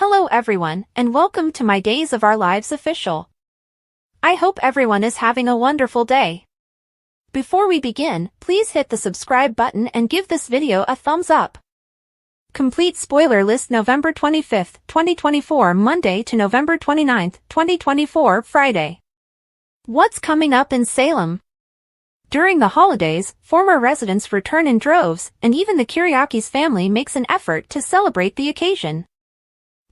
Hello everyone, and welcome to my Days of Our Lives official. I hope everyone is having a wonderful day. Before we begin, please hit the subscribe button and give this video a thumbs up. Complete spoiler list November 25th, 2024 Monday to November 29th, 2024 Friday. What's coming up in Salem? During the holidays, former residents return in droves, and even the Kiriakis family makes an effort to celebrate the occasion.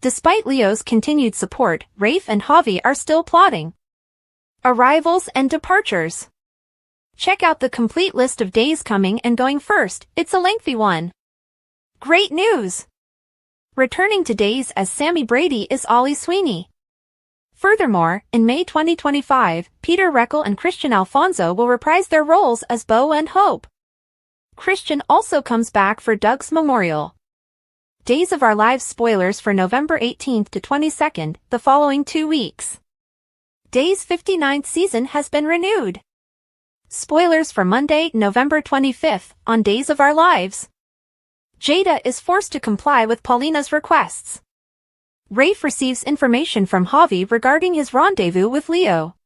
Despite Leo's continued support, Rafe and Javi are still plotting. Arrivals and departures. Check out the complete list of days coming and going first, it's a lengthy one. Great news! Returning to days as Sami Brady is Ollie Sweeney. Furthermore, in May 2025, Peter Reckle and Christian Alfonso will reprise their roles as Bo and Hope. Christian also comes back for Doug's memorial. Days of Our Lives spoilers for November 18th to 22nd, the following 2 weeks. Days 59th season has been renewed. Spoilers for Monday, November 25th, on Days of Our Lives. Jada is forced to comply with Paulina's requests. Rafe receives information from Javi regarding his rendezvous with Leo.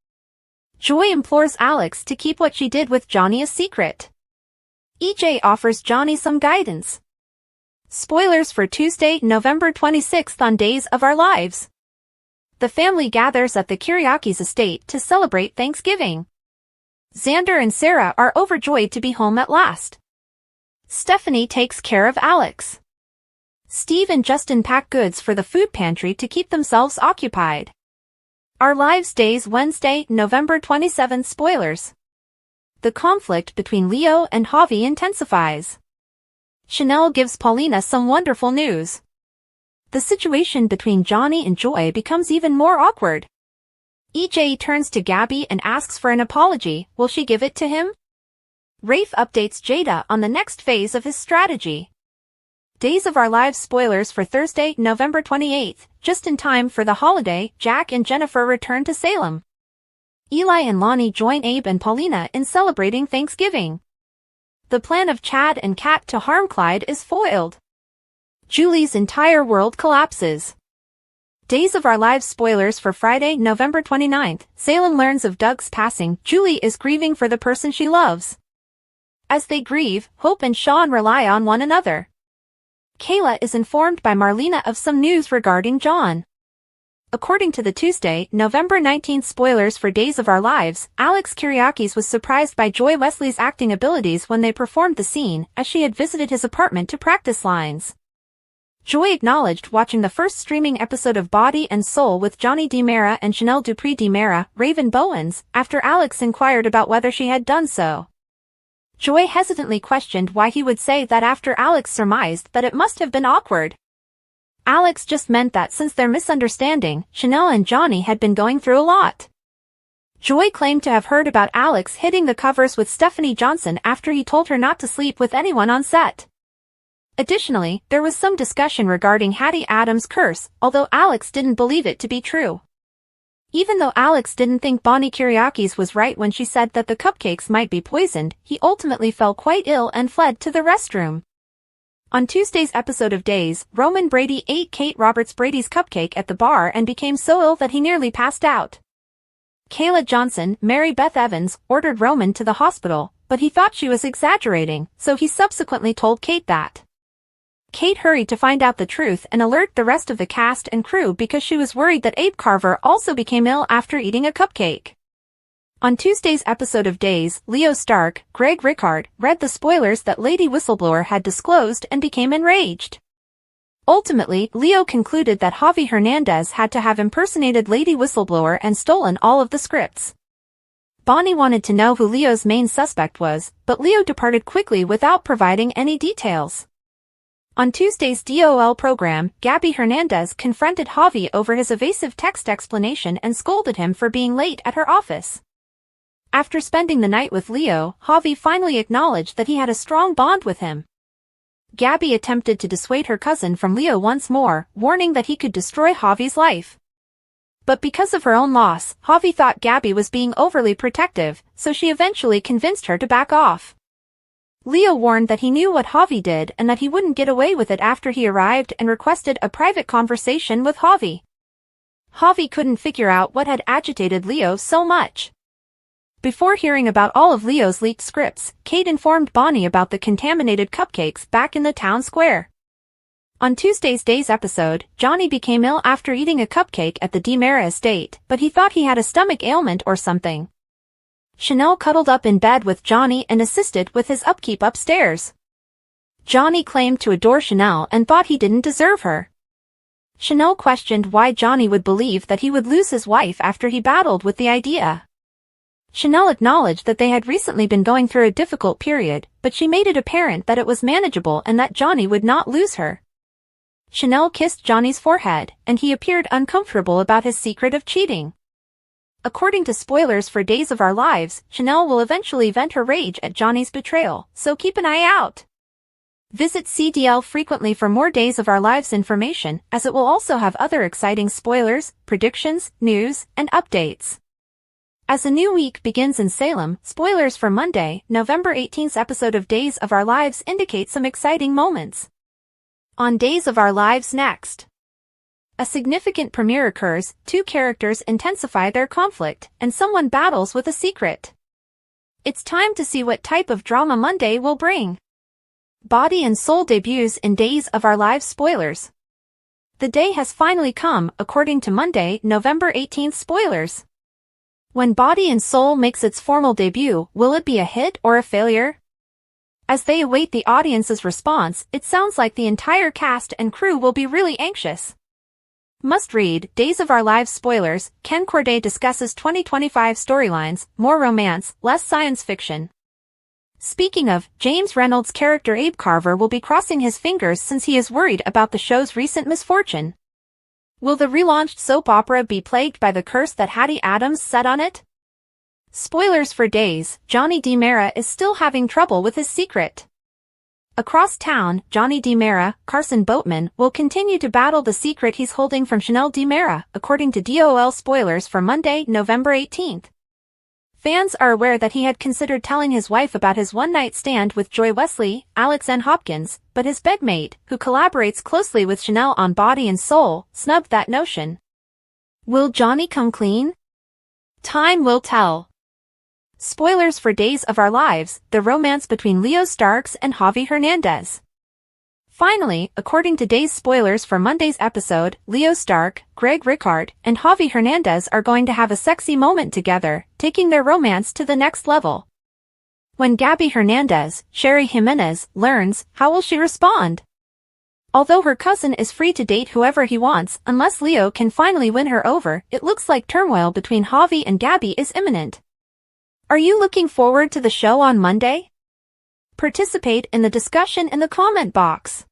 Joy implores Alex to keep what she did with Johnny a secret. EJ offers Johnny some guidance. Spoilers for Tuesday, November 26th on Days of Our Lives. The family gathers at the Kiriakis estate to celebrate Thanksgiving. Xander and Sarah are overjoyed to be home at last. Stephanie takes care of Alex. Steve and Justin pack goods for the food pantry to keep themselves occupied. Our Lives Days Wednesday, November 27th spoilers. The conflict between Leo and Javi intensifies. Chanel gives Paulina some wonderful news. The situation between Johnny and Joy becomes even more awkward. EJ turns to Gabby and asks for an apology. Will she give it to him? Rafe updates Jada on the next phase of his strategy. Days of Our Lives spoilers for Thursday, November 28th, just in time for the holiday. Jack and Jennifer return to Salem. Eli and Lonnie join Abe and Paulina in celebrating Thanksgiving. The plan of Chad and Kat to harm Clyde is foiled. Julie's entire world collapses. Days of Our Lives spoilers for Friday, November 29th. Salem learns of Doug's passing. Julie is grieving for the person she loves. As they grieve, Hope and Sean rely on one another. Kayla is informed by Marlena of some news regarding John. According to the Tuesday, November 19th spoilers for Days of Our Lives, Alex Kiriakis was surprised by Joy Wesley's acting abilities when they performed the scene, as she had visited his apartment to practice lines. Joy acknowledged watching the first streaming episode of Body and Soul with Johnny DiMera and Chanel Dupree DiMera, Raven Bowens, after Alex inquired about whether she had done so. Joy hesitantly questioned why he would say that after Alex surmised that it must have been awkward. Alex just meant that since their misunderstanding, Chanel and Johnny had been going through a lot. Joy claimed to have heard about Alex hitting the covers with Stephanie Johnson after he told her not to sleep with anyone on set. Additionally, there was some discussion regarding Hattie Adams' curse, although Alex didn't believe it to be true. Even though Alex didn't think Bonnie Kiriakis was right when she said that the cupcakes might be poisoned, he ultimately fell quite ill and fled to the restroom. On Tuesday's episode of Days, Roman Brady ate Kate Roberts Brady's cupcake at the bar and became so ill that he nearly passed out. Kayla Johnson, Mary Beth Evans, ordered Roman to the hospital, but he thought she was exaggerating, so he subsequently told Kate that. Kate hurried to find out the truth and alert the rest of the cast and crew because she was worried that Abe Carver also became ill after eating a cupcake. On Tuesday's episode of Days, Leo Stark, Greg Rickard, read the spoilers that Lady Whistleblower had disclosed and became enraged. Ultimately, Leo concluded that Javi Hernandez had to have impersonated Lady Whistleblower and stolen all of the scripts. Bonnie wanted to know who Leo's main suspect was, but Leo departed quickly without providing any details. On Tuesday's DOL program, Gabby Hernandez confronted Javi over his evasive text explanation and scolded him for being late at her office. After spending the night with Leo, Javi finally acknowledged that he had a strong bond with him. Gabby attempted to dissuade her cousin from Leo once more, warning that he could destroy Javi's life. But because of her own loss, Javi thought Gabby was being overly protective, so she eventually convinced her to back off. Leo warned that he knew what Javi did and that he wouldn't get away with it after he arrived and requested a private conversation with Javi. Javi couldn't figure out what had agitated Leo so much. Before hearing about all of Leo's leaked scripts, Kate informed Bonnie about the contaminated cupcakes back in the town square. On Tuesday's Days episode, Johnny became ill after eating a cupcake at the DiMera estate, but he thought he had a stomach ailment or something. Chanel cuddled up in bed with Johnny and assisted with his upkeep upstairs. Johnny claimed to adore Chanel and thought he didn't deserve her. Chanel questioned why Johnny would believe that he would lose his wife after he battled with the idea. Chanel acknowledged that they had recently been going through a difficult period, but she made it apparent that it was manageable and that Johnny would not lose her. Chanel kissed Johnny's forehead, and he appeared uncomfortable about his secret of cheating. According to spoilers for Days of Our Lives, Chanel will eventually vent her rage at Johnny's betrayal, so keep an eye out. Visit CDL frequently for more Days of Our Lives information, as it will also have other exciting spoilers, predictions, news, and updates. As a new week begins in Salem, spoilers for Monday, November 18th's episode of Days of Our Lives indicate some exciting moments. On Days of Our Lives next, a significant premiere occurs, two characters intensify their conflict, and someone battles with a secret. It's time to see what type of drama Monday will bring. Body and Soul debuts in Days of Our Lives spoilers. The day has finally come, according to Monday, November 18th spoilers. When Body and Soul makes its formal debut, will it be a hit or a failure? As they await the audience's response, it sounds like the entire cast and crew will be really anxious. Must read, Days of Our Lives spoilers, Ken Corday discusses 2025 storylines, more romance, less science fiction. Speaking of, James Reynolds' character Abe Carver will be crossing his fingers since he is worried about the show's recent misfortune. Will the relaunched soap opera be plagued by the curse that Hattie Adams set on it? Spoilers for Days, Johnny DiMera is still having trouble with his secret. Across town, Johnny DiMera, Carson Boatman, will continue to battle the secret he's holding from Chanel DiMera, according to DOL spoilers for Monday, November 18th. Fans are aware that he had considered telling his wife about his one-night stand with Joy Wesley, Alex N. Hopkins, but his bedmate, who collaborates closely with Chanel on Body and Soul, snubbed that notion. Will Johnny come clean? Time will tell. Spoilers for Days of Our Lives, the romance between Leo Starks and Javi Hernandez. Finally, according to Days spoilers for Monday's episode, Leo Stark, Greg Ricard, and Javi Hernandez are going to have a sexy moment together, taking their romance to the next level. When Gabby Hernandez, Sherry Jimenez, learns, how will she respond? Although her cousin is free to date whoever he wants, unless Leo can finally win her over, it looks like turmoil between Javi and Gabby is imminent. Are you looking forward to the show on Monday? Participate in the discussion in the comment box.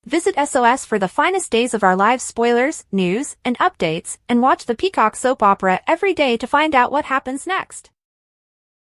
Visit SOS for the finest Days of Our Lives spoilers, news, and updates, and watch the Peacock soap opera every day to find out what happens next.